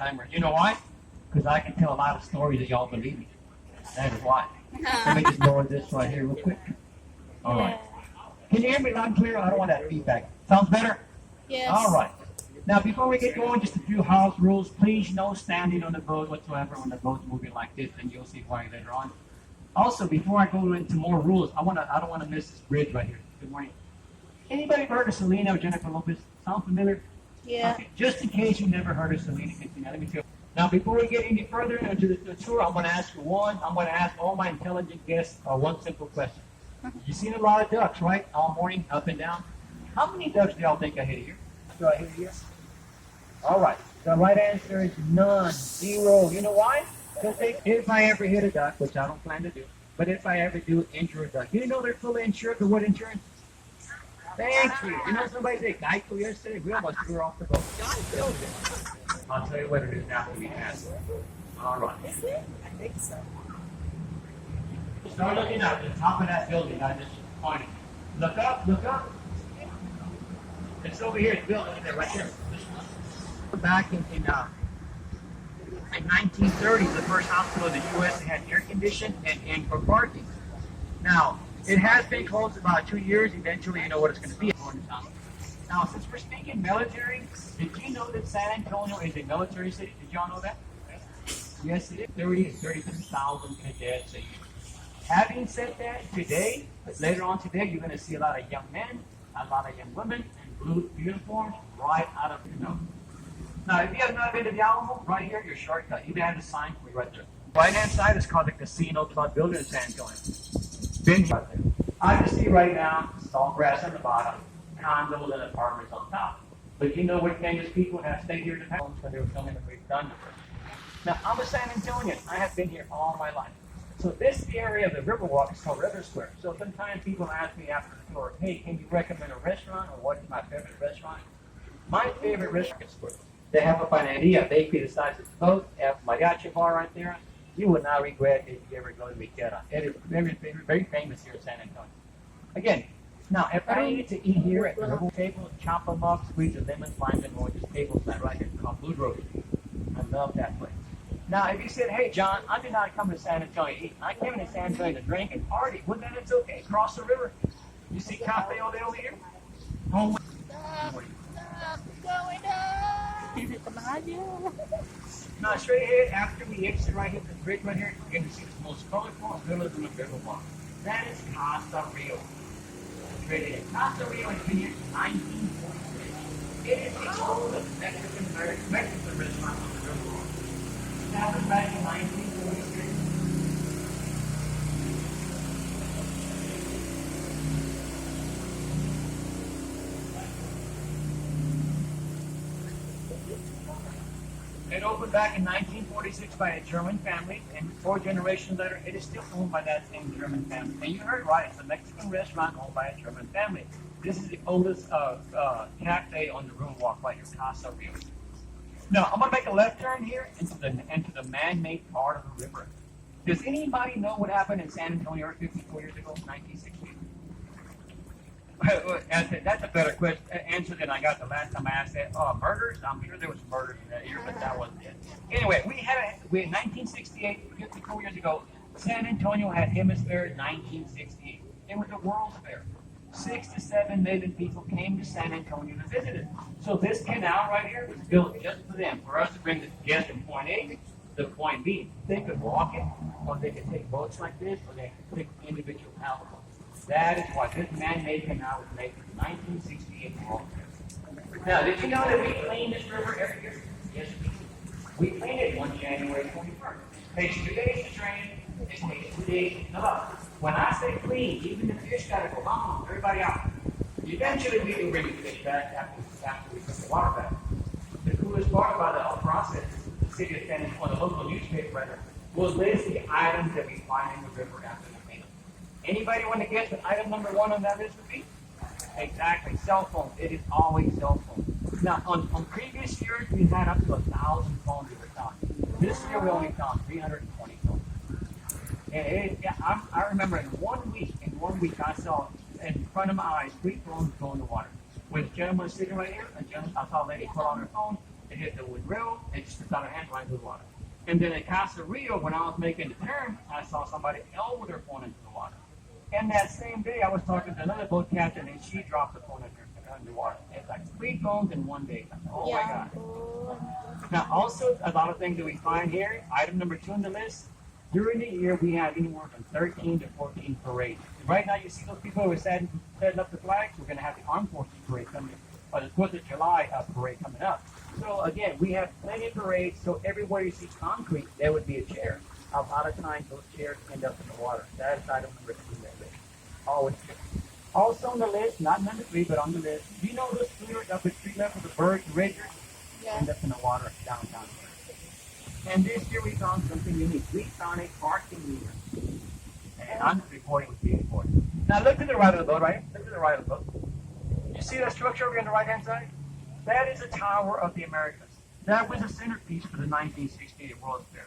timers. You know why? Because I can tell a lot of stories that y'all believe me. That is why. Let me just lower this right here real quick. All right. Can you hear me loud and clear? I don't want that feedback. Sounds better? Yes. All right. Now, before we get going, just a few house rules. Please, no standing on the boat whatsoever when the boat's moving like this, and you'll see why later on. Also, before I go into more rules, I don't want to miss this bridge right here. Good morning. Anybody heard of Selena or Jennifer Lopez? Sound familiar? Yeah. Okay. Just in case you never heard of Selena, let me tell you. Now, before we get any further into the tour, I'm going to ask all my intelligent guests one simple question. You've seen a lot of ducks, right? All morning, up and down. How many ducks do y'all think I hit here? Do I hit here? All right. The right answer is none. 0. You know why? Because if I ever hit a duck, which I don't plan to do, but if I ever do injure a duck, you know they're fully insured for what insurance? Thank you. You know somebody said Geico yesterday? We almost threw her off the boat. I'll tell you what it is after we ask. All right. Is it? I think so. Start looking up at the top of that building. I just pointed. Look up, look up. It's over here. It's built right there. Back in 1930, the first hospital in the U.S. that had air conditioning and for parking. Now, it has been closed about 2 years. Eventually, you know what it's going to be. Now, since we're speaking military, did you know that San Antonio is a military city? Did y'all know that? Yes, it is. 32,000 cadets a year. Having said that, later on today, you're going to see a lot of young men, a lot of young women in blue uniforms right out of the nose. Now, if you have not been to the Alamo, right here, your shortcut. You have a sign for you right there. Right-hand side is called the Casino Club building in San Antonio. Been right there. I can see right now, tall grass on the bottom, condos and apartments on top. But you know what famous people have stayed here in the past when they were filming the Great Thunder. Now, I'm a San Antonian. I have been here all my life. So this area of the Riverwalk is called River Square. So sometimes people ask me after the tour, hey, can you recommend a restaurant or what is my favorite restaurant? My favorite restaurant is Square. They have a panaderia, bakery the size of the boat. They have a mariachi bar right there. You would not regret if you ever go to Vita. It is very famous here in San Antonio. Again, now if I needed to eat here at the river table, chop them up, squeeze a lemon, lime, and orange, table stand right here called Blue Rose. I love that place. Now, if you said, hey, John, I did not come to San Antonio to eat. I came to San Antonio to drink and party. Well, then it's okay. Cross the river. You see Cafe Ole over here? Home. Going up. Now, straight ahead, after we exit right here, the bridge right here, you're going to see the most colorful villas in the Riverwalk. That is Casa Rio. Straight ahead. Casa Rio has been here since 1946. It is the oldest Mexican restaurant on the Riverwalk. Established back in 1946. It opened back in 1946 by a German family, and 4 generations later, it is still owned by that same German family. And you heard right, it's a Mexican restaurant owned by a German family. This is the oldest cafe on the Riverwalk right here, Casa Rio. Now, I'm going to make a left turn here into the man-made part of the river. Does anybody know what happened in San Antonio 54 years ago, 1960? That's a better answer than I got the last time I asked that. Murders? I'm sure there was murders in that year, but that wasn't it. Anyway, we had 1968, 54 years ago, San Antonio had Hemisphere 1968. It was a World's Fair. 6 to 7 million people came to San Antonio to visit it. So this canal right here was built just for them, for us to bring the guests from point A to point B. They could walk it, or they could take boats like this, or they could take individual houseboats. That is why this man-made canal was made in 1968 World Fair. Now, did you know that we clean this river every year? Yes, we do. We clean it on January 21st. It takes 2 days to drain. It takes 2 days to fill up. When I say clean, even the fish got to go home. Everybody out. Eventually, we can bring the fish back after we put the water back. The coolest part about the whole process is the city of San Antonio, the local newspaper writer, will list the items that we find in the river after the cleanup. Anybody want to guess what item number 1 on that list would be? Exactly, cell phones. It is always cell phones. Now, on previous years, we had up to 1,000 phones we were found. This year, we only found 320 phones. And I remember in 1 week, I saw in front of my eyes 3 phones go in the water. When the gentleman was sitting right here, I saw a lady pull on her phone, it hit the wood rail, and just got her hand right into the water. And then at Casa Rio, when I was making the turn, I saw somebody else with their phone into the water. And that same day, I was talking to another boat captain, and she dropped the phone in the water. It's like 3 phones in one day. Oh my God. Now, also, a lot of things that we find here, item number 2 on the list, during the year, we have anywhere from 13 to 14 parades. Right now, you see those people who are setting up the flags. We're going to have the Armed Forces parade coming, or the 4th of July parade coming up. So again, we have plenty of parades, so everywhere you see concrete, there would be a chair. A lot of times, those chairs end up in the water. That is item number 2 on that list. Always. Also on the list, not number 3, but on the list, do you know those clearers up at street level, the birds, the riggers, end up in the water downtown here. And this year we found something unique. We found a parking meter. And I'm just reporting what's being reported. Now look to the right of the boat, right? Look to the right of the boat. You see that structure over here on the right-hand side? That is a Tower of the Americas. That was a centerpiece for the 1968 World's Fair.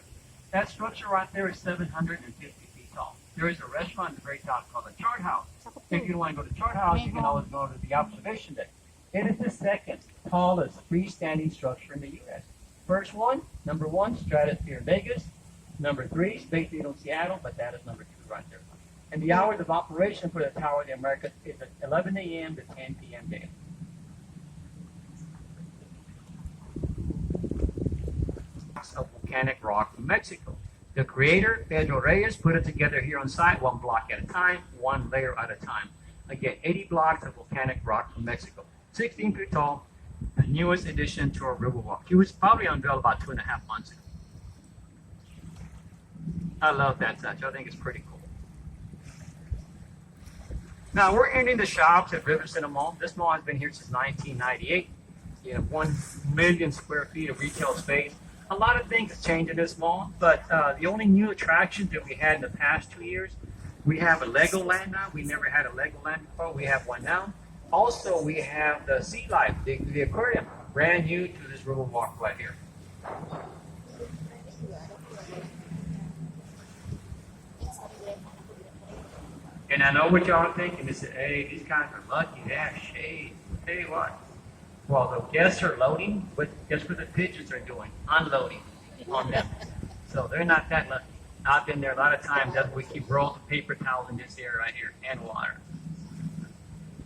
That structure right there is 750 feet tall. There is a restaurant at the very top called the Chart House. If you don't want to go to Chart House, you can always go to the observation deck. It is the second tallest freestanding structure in the U.S. First one, number 1, Stratosphere Vegas. Number 3, Space Needle Seattle, but that is number 2 right there. And the hours of operation for the Tower of the Americas is at 11 a.m. to 10 p.m. daily. Of volcanic rock from Mexico. The creator, Pedro Reyes, put it together here on site, 1 block at a time, 1 layer at a time. Again, 80 blocks of volcanic rock from Mexico. 16 feet tall, the newest addition to our Riverwalk. It was probably unveiled about 2.5 months ago. I love that touch. I think it's pretty cool. Now, we're entering the shops at Riverside Mall. This mall has been here since 1998. You have 1 million square feet of retail space. A lot of things have changed in this mall, but the only new attractions that we had in the past 2 years, we have a Legoland now. We never had a Legoland before. We have one now. Also, we have the Sea Life, the aquarium, brand new to this Riverwalk right here. And I know what y'all are thinking. They said, hey, these guys are lucky. They have shade. I'll tell you what. Well, the guests are loading, but guess what the pigeons are doing? Unloading on them. So they're not that lucky. I've been there a lot of times. That's why we keep rolls of paper towels in this area right here and water.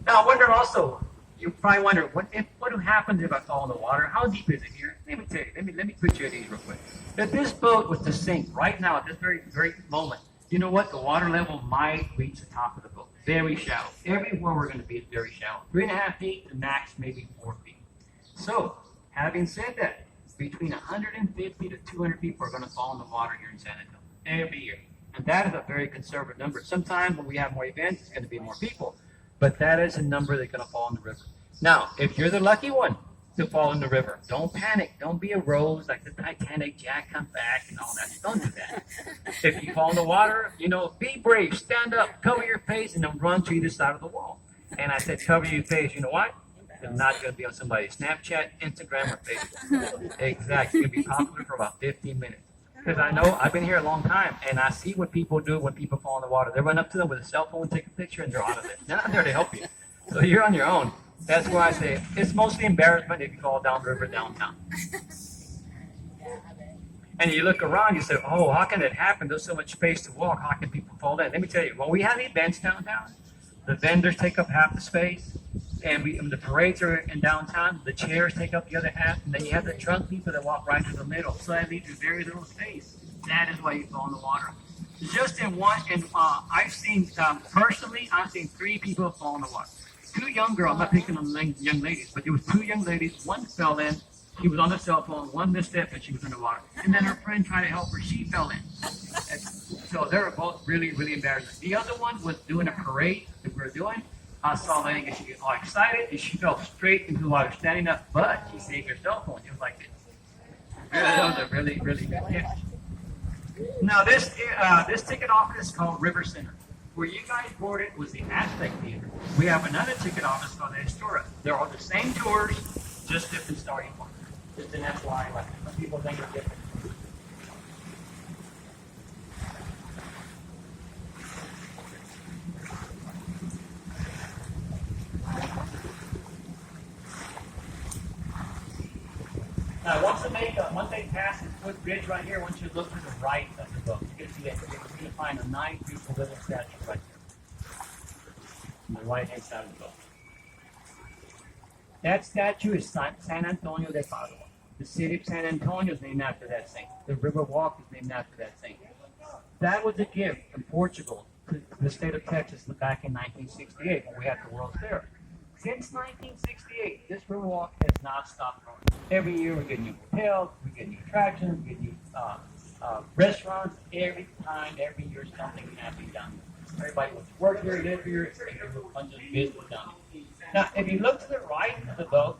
Now, I wonder also, you probably wonder, what happens if I fall in the water? How deep is it here? Let me tell you. Let me put you at ease real quick. If this boat was to sink right now at this very moment, you know what? The water level might reach the top of the boat. Very shallow. Everywhere we're going to be is very shallow. 3.5 feet to max maybe 4 feet. So, having said that, between 150 to 200 people are going to fall in the water here in San Antonio every year. And that is a very conservative number. Sometimes when we have more events, it's going to be more people. But that is a number that's going to fall in the river. Now, if you're the lucky one to fall in the river, don't panic. Don't be a rose like the Titanic, Jack come back and all that. Don't do that. If you fall in the water, be brave. Stand up, cover your face, and then run to either side of the wall. And I said, cover your face. You know what? It's not going to be on somebody's Snapchat, Instagram, or Facebook. Exactly. It's going to be popular for about 15 minutes. Because I know I've been here a long time, and I see what people do when people fall in the water. They run up to them with a cell phone, take a picture, and they're out of it. They're not there to help you. So you're on your own. That's why I say it's mostly embarrassment if you fall down the river downtown. And you look around, you say, oh, how can it happen? There's so much space to walk. How can people fall in? Let me tell you, when we have events downtown, the vendors take up half the space, and the parades are in downtown, the chairs take up the other half, and then you have the drunk people that walk right through the middle. So that leaves you very little space. That is why you fall in the water. Just in one, I've seen, personally, I've seen 3 people fall in the water. 2 young girls, I'm not picking on young ladies, but there was 2 young ladies. One fell in. She was on the cell phone. One misstep, and she was in the water. And then her friend tried to help her. She fell in. And so they were both really, really embarrassing. The other one was doing a parade that we were doing. I saw a lady get all excited, and she fell straight into the water, standing up, but she saved her cell phone. It was like this. That was a really, really good catch. Now, this ticket office is called River Center. Where you guys boarded was the Aztec Theater. We have another ticket office called the Historia. They're all the same tours, just different starting points. Just an FYI, like some people think they're different. Now, once they pass this footbridge right here, once you look to the right of the boat, you can see that you're going to find a nice, beautiful little statue right there on the right-hand side of the boat. That statue is San Antonio de Padua. The city of San Antonio is named after that saint. The river walk is named after that saint. That was a gift from Portugal to the state of Texas back in 1968 when we had the World's Fair. Since 1968, this riverwalk has not stopped growing. Every year we get new hotels, we get new attractions, we get new restaurants. Every year something happens down there. Everybody wants to work here, live here, and there's a bunch of business down here. Now, if you look to the right of the boat,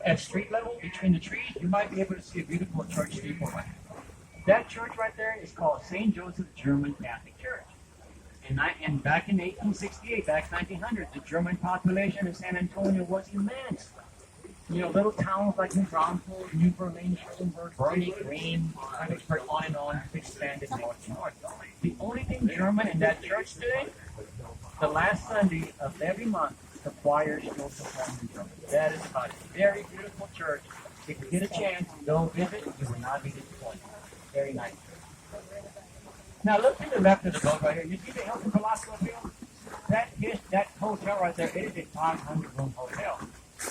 at street level, between the trees, you might be able to see a beautiful church steeple right there. That church right there is called St. Joseph German Catholic Church. And back in 1868, back in 1900, the German population of San Antonio was immense. You know, little towns like New Braunfels, New Berlin, Schulenburg, Bernie, Green, Fredericksburg, on and on, expanded north and north. The only thing German in that church today, the last Sunday of every month, the choir still performs in German. That is about it. Very beautiful church. If you get a chance, go visit. You will not be disappointed. Very nice. Now look to the left of the boat right here. You see the Hilton Palazzo Field? That hotel right there, it is a 500-room hotel.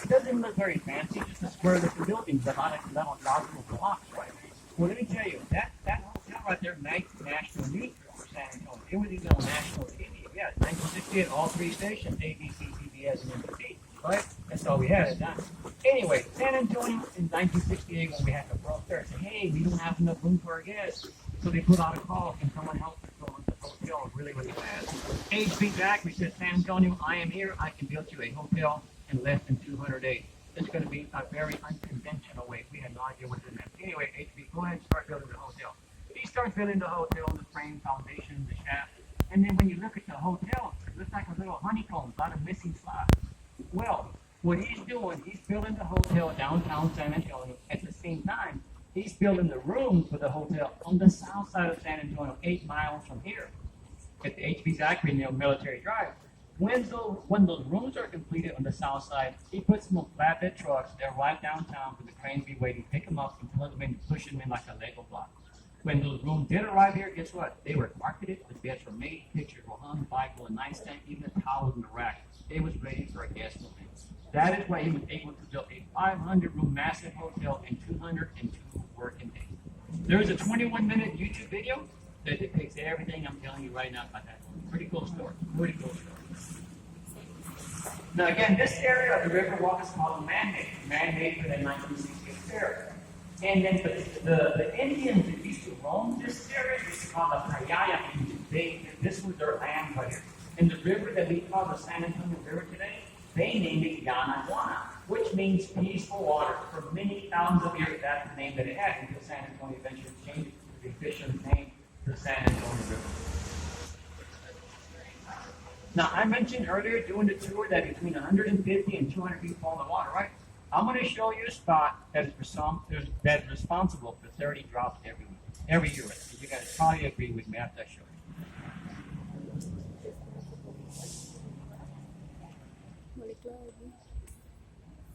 It doesn't look very fancy, just a square looking building, a lot of logical blocks, right? Well, let me tell you, that hotel right there made national news for San Antonio. It was even on national TV. Yeah, 1968, all three stations, ABC, CBS, and NBC, right? That's all we had at that time. Anyway, San Antonio in 1968, when we had the World Fair, said, hey, we don't have enough room for our guests. So they put out a call, can someone help us go into the hotel really, really fast? H.B. Zachary said, San Antonio, I am here. I can build you a hotel in less than 200 days. It's going to be a very unconventional way. We had no idea what it meant. Anyway, H.B., go ahead and start building the hotel. He starts building the hotel, the frame, foundation, the shaft. And then when you look at the hotel, it looks like a little honeycomb, a lot of missing slabs. Well, what he's doing, he's building the hotel downtown San Antonio. At the same time, he's building the rooms for the hotel on the south side of San Antonio, 8 miles from here, at the H.B. Zachary Military Drive. When those rooms are completed on the south side, he puts them on flatbed trucks. They're right downtown for the cranes be waiting to pick them up and plug them in, push them in like a Lego block. When those rooms did arrive here, guess what? They were marketed, the beds were made, pictures were hung, Bible, a nightstand, even a towel in the rack. It was ready for a guest room. That is why he was able to build a 500-room massive hotel in 202 working days. There is a 21-minute YouTube video that depicts everything I'm telling you right now about that. Pretty cool story. Pretty cool story. Now again, this area of the Riverwalk is called man-made. Man-made for the 1968 fair. And then the Indians that used to roam this area used to call the Payaya Indians. This was their land right here. And the river that we call the San Antonio River today, they named it Yanaguana, which means peaceful water. For many thousands of years, that's the name that it had until San Antonio eventually changed it to the official name, the San Antonio River. Now, I mentioned earlier doing the tour that between 150 and 200 people fall in the water, right? I'm going to show you a spot that is responsible for 30 drops every year. You guys probably agree with me after I show you.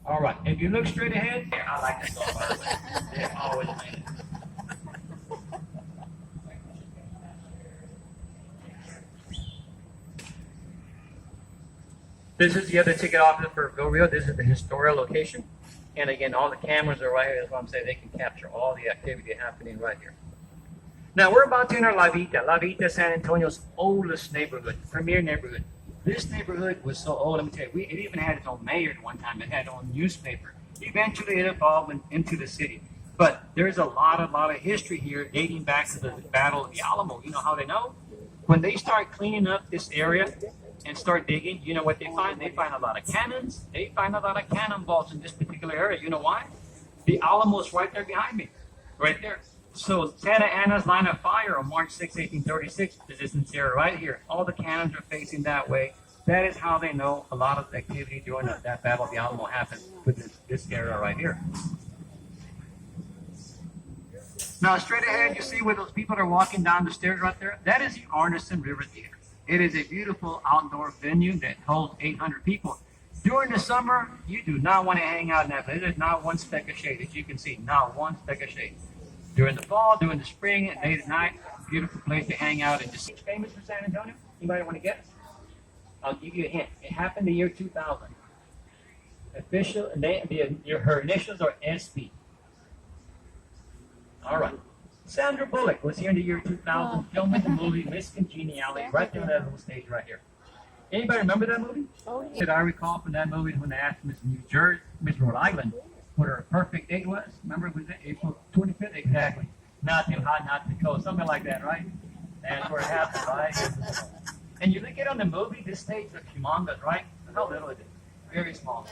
All right. If you look straight ahead, I like that song, by the way. They're always playing it. This is the other ticket office for Go Rio. This is the historical location. And again, all the cameras are right here. That's why I'm saying they can capture all the activity happening right here. Now, we're about to enter La Vita. La Vita, San Antonio's oldest neighborhood, premier neighborhood. This neighborhood was so old, let me tell you, it even had its own mayor at one time. It had its own newspaper. Eventually, it evolved into the city. But there's a lot of history here dating back to the Battle of the Alamo. You know how they know? When they start cleaning up this area and start digging, you know what they find? They find a lot of cannons. They find a lot of cannonballs in this particular area. You know why? The Alamo's right there behind me, right there. So Santa Anna's line of fire on March 6, 1836 is in this area right here. All the cannons are facing that way. That is how they know a lot of activity during that Battle of the Alamo happened with this area right here. Now straight ahead, you see where those people are walking down the stairs right there? That is the Arneson River Theater. It is a beautiful outdoor venue that holds 800 people. During the summer, you do not want to hang out in that place. There's not one speck of shade. As you can see, not one speck of shade. During the fall, during the spring, and late at night, beautiful place to hang out and just. It's famous for San Antonio. Anybody want to guess? I'll give you a hint. It happened the year 2000. Official name, her initials are SB. All right. Sandra Bullock was here in the year 2000 filming the movie Miss Congeniality right there on that little stage right here. Anybody remember that movie? Oh, yeah. Did I recall from that movie when they asked Miss Rhode Island, what her perfect date was? Remember, it was April 25th? Exactly. Not too hot, not too cold. Something like that, right? That's where it happened, right? And you look at on the movie, this stage looks humongous, right? How little is it? Very small.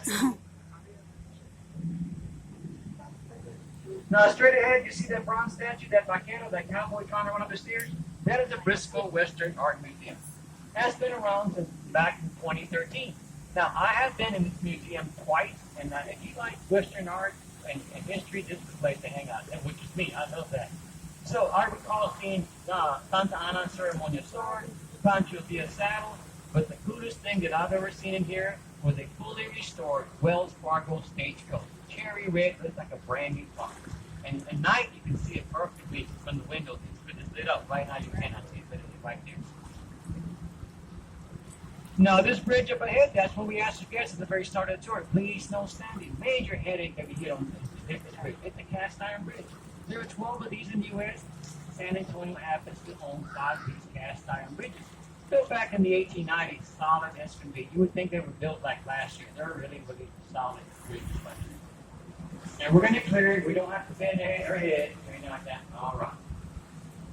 Now, straight ahead, you see that bronze statue, that volcano, that cowboy trying to run up the stairs? That is the Briscoe Western Art Museum. That's been around since back in 2013. Now, I have been in this museum twice, and if you like Western art and history, this is the place to hang out, which is me. I love that. So I recall seeing Santa Ana ceremonial sword, Pancho Villa saddle, but the coolest thing that I've ever seen in here was a fully restored Wells Fargo stagecoach. Cherry red, looks like a brand new car. And at night, you can see it perfectly from the windows. It's lit up. Right now, you cannot see it, but it's right there. Now, this bridge up ahead, that's when we asked the guests at the very start of the tour, please no standing. Major headache that we get on this bridge. It's a cast iron bridge. There are 12 of these in the U.S. San Antonio happens to own 5 of these cast iron bridges. Built back in the 1890s, solid as can be. You would think they were built like last year. They're really, really solid bridges. And we're going to clear it. We don't have to bend our head or anything like that. All right.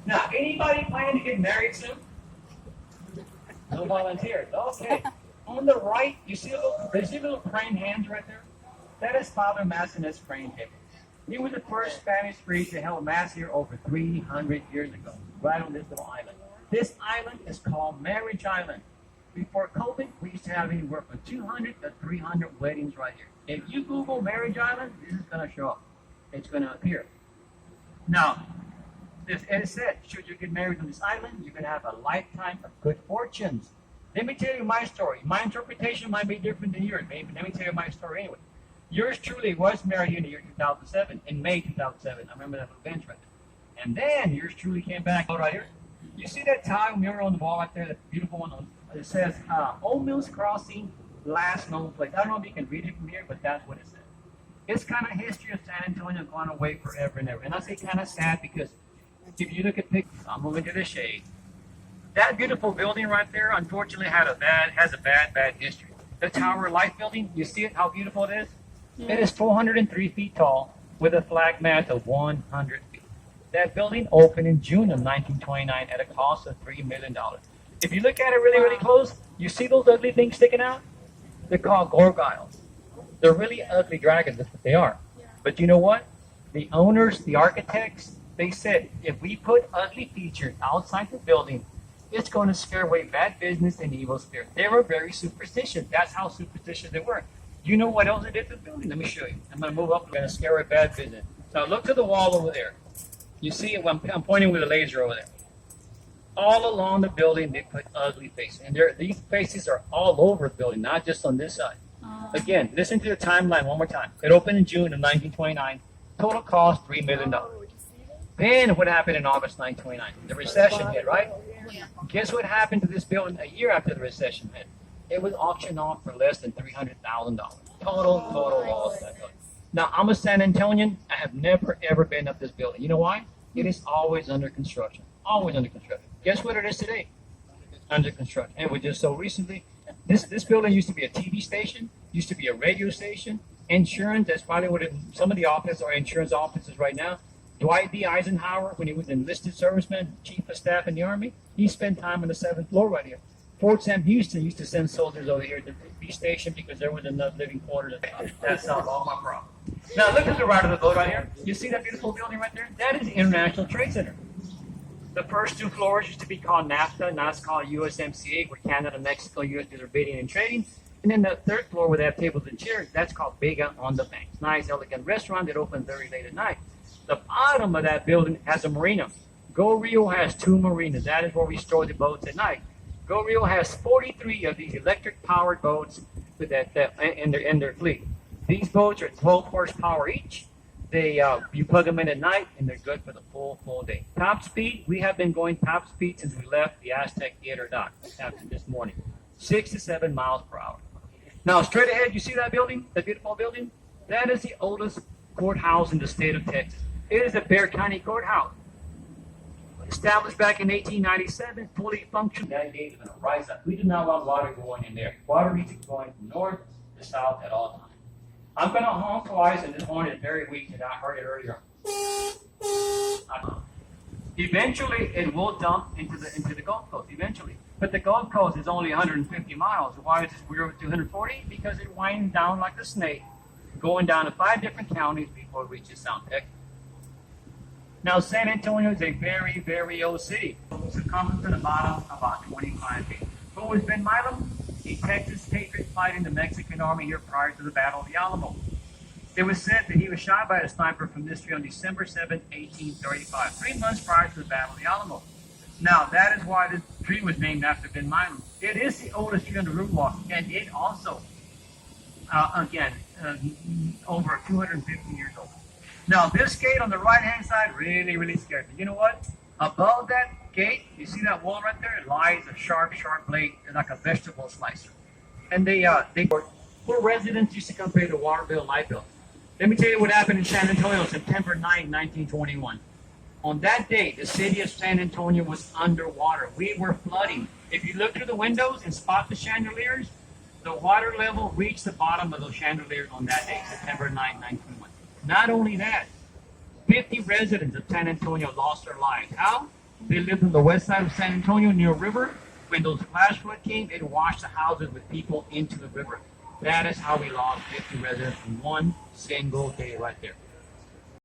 Now, anybody planning to get married soon? No volunteers. Okay. On the right, you see a little praying hands right there? That is Father Mass in his praying table. He was the first Spanish priest to hold Mass here over 300 years ago, right on this little island. This island is called Marriage Island. Before COVID, we used to have anywhere from 200 to 300 weddings right here. If you Google Marriage Island, this is going to show up. It's going to appear. Now, as Ed said, should you get married on this island, you're going to have a lifetime of good fortunes. Let me tell you my story. My interpretation might be different than yours. Maybe let me tell you my story anyway. Yours truly was married in the year 2007, in May 2007. I remember that little bench right there. And then yours truly came back right here. You see that tile mural on the wall right there, that beautiful one? It says, Old Mills Crossing, last known place. I don't know if you can read it from here, but that's what it says. It's kind of history of San Antonio gone away forever and ever. And I say kind of sad because if you look at pictures, I'm moving to the shade. That beautiful building right there, unfortunately, has a bad history. The Tower of Life building, you see it, how beautiful it is? Yeah. It is 403 feet tall with a flag mast of 100 feet. That building opened in June of 1929 at a cost of $3 million. If you look at it really, really close, you see those ugly things sticking out? They're called gargoyles. They're really ugly dragons, that's what they are. But you know what? The owners, the architects, they said, if we put ugly features outside the building, it's going to scare away bad business and evil spirits. They were very superstitious. That's how superstitious they were. You know what else they did to the building? Let me show you. I'm going to move up. I'm going to scare away bad business. Now look to the wall over there. You see it? I'm pointing with a laser over there. All along the building, they put ugly faces. And these faces are all over the building, not just on this side. Again, listen to the timeline one more time. It opened in June of 1929. Total cost, $3 million. Then what happened in August 1929? The recession hit, right? Yeah. Guess what happened to this building a year after the recession hit? It was auctioned off for less than $300,000. Total loss. Now, I'm a San Antonian. I have never, ever been up this building. You know why? It is always under construction. Always under construction. Guess what it is today? Under construction. And we just so recently, this building used to be a TV station, used to be a radio station, insurance. That's probably what some of the offices are insurance offices right now. Dwight D. Eisenhower, when he was enlisted serviceman, chief of staff in the Army, he spent time on the 7th floor right here. Fort Sam Houston used to send soldiers over here to be stationed because there was enough living quarters. That solved all my problems. Now look at the right of the boat right here. You see that beautiful building right there? That is the International Trade Center. The first 2 floors used to be called NAFTA, now it's called USMCA, where Canada, Mexico, US do their bidding and trading. And then the 3rd floor where they have tables and chairs, that's called Vega on the Banks. Nice, elegant restaurant that opens very late at night. The bottom of that building has a marina. Go Rio has 2 marinas. That is where we store the boats at night. Go Rio has 43 of these electric-powered boats with that in their fleet. These boats are 12 horsepower each. They you plug them in at night and they're good for the full day. Top speed, we have been going top speed since we left the Aztec Theater dock this morning, 6 to 7 miles per hour. Now straight ahead, you see that building, that beautiful building? That is the oldest courthouse in the state of Texas. It is the Bexar County Courthouse. Established back in 1897, fully functional. That gate is going to rise up. We do not want water going in there. Water needs to go from north to south at all times. I'm going to honk twice, and this horn is very weak, and I heard it earlier. Eventually, it will dump into the Gulf Coast. Eventually, but the Gulf Coast is only 150 miles. Why is it we're 240? Because it winds down like a snake, going down to 5 different counties before it reaches South Texas. Now, San Antonio is a very, very old city. Circumference to the bottom, about 25 feet. Who was Ben Milam? A Texas patriot fighting the Mexican army here prior to the Battle of the Alamo. It was said that he was shot by a sniper from this tree on December 7, 1835, 3 months prior to the Battle of the Alamo. Now, that is why this tree was named after Ben Milam. It is the oldest tree on the Riverwalk, and it also, over 250 years old. Now, this gate on the right-hand side really, really scares me. You know what? Above that gate, you see that wall right there? It lies a sharp, sharp blade, like a vegetable slicer. And poor residents used to come pay the water bill, light bill. Let me tell you what happened in San Antonio, September 9, 1921. On that day, the city of San Antonio was underwater. We were flooding. If you look through the windows and spot the chandeliers, the water level reached the bottom of those chandeliers on that day, September 9, 1921. Not only that, 50 residents of San Antonio lost their lives. How? They lived on the west side of San Antonio near a river. When those flash flood came, it washed the houses with people into the river. That is how we lost 50 residents in one single day right there.